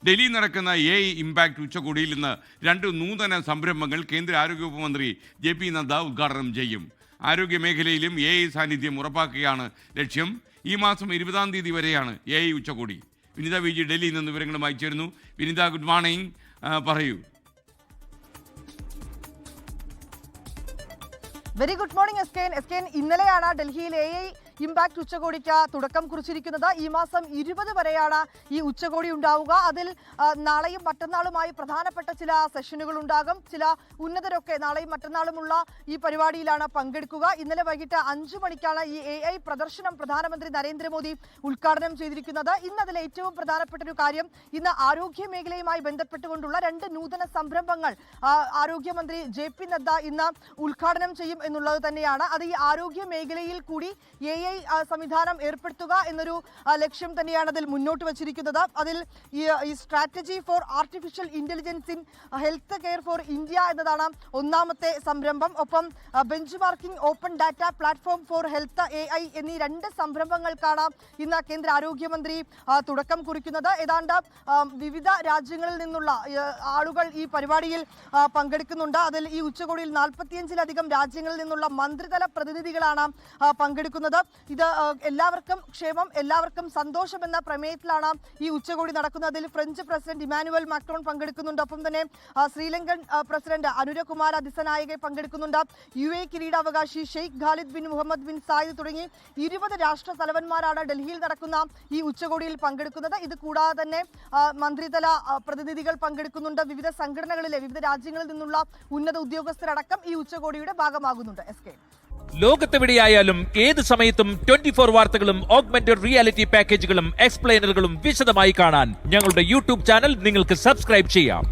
ഡൽഹിയിൽ നടക്കുന്ന AI impact ഉച്ചകോടിയിൽ ഇന്ന് 2 നൂതന സംരംഭങ്ങൾ കേന്ദ്ര ആരോഗ്യവകുപ്പ് മന്ത്രി JP നദ്ദ ഉദ്ഘാടനം ചെയ്യും. ആരോഗ്യ മേഖലയിലും AI സാന്നിധ്യം ഉറപ്പാക്കുകയാണ് ലക്ഷ്യം. ഈ മാസം 20-ാം തീയതി വരെയാണ് AI ഉച്ചകോടി. വിനിത VG ഡൽഹിയിൽ നിന്ന് വിവരങ്ങളുമായി ചേരുന്നു. Vinitha, good morning. പറയൂ. വെരി ഗുഡ് മോർണിംഗ് എസ്കേൻ. ഇന്നലെയാണ് ഡൽഹിയിൽ AI ഇമ്പാക്ട് ഉച്ചകോടിക്ക് തുടക്കം കുറിച്ചിരിക്കുന്നത്. ഈ മാസം 20 വരെയാണ് ഈ ഉച്ചകോടി ഉണ്ടാവുക. അതിൽ നാളെയും മറ്റന്നാളുമായി പ്രധാനപ്പെട്ട ചില സെഷനുകൾ ഉണ്ടാകും. ചില ഉന്നതരൊക്കെ നാളെയും മറ്റന്നാളുമുള്ള ഈ പരിപാടിയിലാണ് പങ്കെടുക്കുക. ഇന്നലെ വൈകിട്ട് 5 മണിക്കാണ് ഈ AI പ്രദർശനം പ്രധാനമന്ത്രി നരേന്ദ്രമോദി ഉദ്ഘാടനം ചെയ്തിരിക്കുന്നത്. ഇന്ന് അതിൽ ഏറ്റവും പ്രധാനപ്പെട്ട ഒരു കാര്യം, ഇന്ന് ആരോഗ്യ മേഖലയുമായി ബന്ധപ്പെട്ടുകൊണ്ടുള്ള 2 നൂതന സംരംഭങ്ങൾ ആരോഗ്യമന്ത്രി JP നദ്ദ ഇന്ന് ഉദ്ഘാടനം ചെയ്യും എന്നുള്ളത് തന്നെയാണ്. അത് ഈ ആരോഗ്യ മേഖലയിൽ കൂടി AI സംവിധാനം ഏർപ്പെടുത്തുക എന്നൊരു ലക്ഷ്യം തന്നെയാണ് അതിൽ മുന്നോട്ട് വച്ചിരിക്കുന്നത്. അതിൽ ഈ strategy four artificial intelligence in health care for India എന്നതാണ് ഒന്നാമത്തെ സംരംഭം. ഒപ്പം bench marking open data platform for health AI എന്നീ 2 സംരംഭങ്ങൾക്കാണ് ഇന്ന് കേന്ദ്ര ആരോഗ്യമന്ത്രി തുടക്കം കുറിക്കുന്നത്. ഏതാണ്ട് വിവിധ രാജ്യങ്ങളിൽ നിന്നുള്ള ആളുകൾ ഈ പരിപാടിയിൽ പങ്കെടുക്കുന്നുണ്ട്. അതിൽ ഈ ഉച്ചകോടിയിൽ 45-ലധികം രാജ്യങ്ങളിൽ നിന്നുള്ള മന്ത്രിതല പ്രതിനിധികളാണ് പങ്കെടുക്കുന്നത്. ഇത് എല്ലാവർക്കും ക്ഷേമം, എല്ലാവർക്കും സന്തോഷം എന്ന പ്രമേയത്തിലാണ് ഈ ഉച്ചകോടി നടക്കുന്നത്. അതിൽ ഫ്രഞ്ച് പ്രസിഡന്റ് ഇമാനുവൽ മാക്രോൺ പങ്കെടുക്കുന്നുണ്ട്. ഒപ്പം തന്നെ ശ്രീലങ്കൻ പ്രസിഡന്റ് അനുരകുമാര ദിസനായകെ പങ്കെടുക്കുന്നുണ്ട്. UAE കിരീടാവകാശി Sheikh Khalid bin Mohammed bin Zayed തുടങ്ങി 20 രാഷ്ട്ര തലവന്മാരാണ് ഡൽഹിയിൽ നടക്കുന്ന ഈ ഉച്ചകോടിയിൽ പങ്കെടുക്കുന്നത്. ഇത് കൂടാതെ തന്നെ മന്ത്രിതല പ്രതിനിധികൾ പങ്കെടുക്കുന്നുണ്ട്. വിവിധ സംഘടനകളിലെ വിവിധ രാജ്യങ്ങളിൽ നിന്നുള്ള ഉന്നത ഉദ്യോഗസ്ഥരടക്കം ഈ ഉച്ചകോടിയുടെ ഭാഗമാകുന്നുണ്ട്. ലോകത്തെവിടെയായാലും ഏത് സമയത്തും 24 വാർത്തകളും ഓഗ്മെന്റഡ് റിയാലിറ്റി പാക്കേജുകളും എക്സ്പ്ലെയിനറുകളും വിശദമായി കാണാൻ ഞങ്ങളുടെ YouTube ചാനൽ നിങ്ങൾക്ക് സബ്സ്ക്രൈബ് ചെയ്യാം.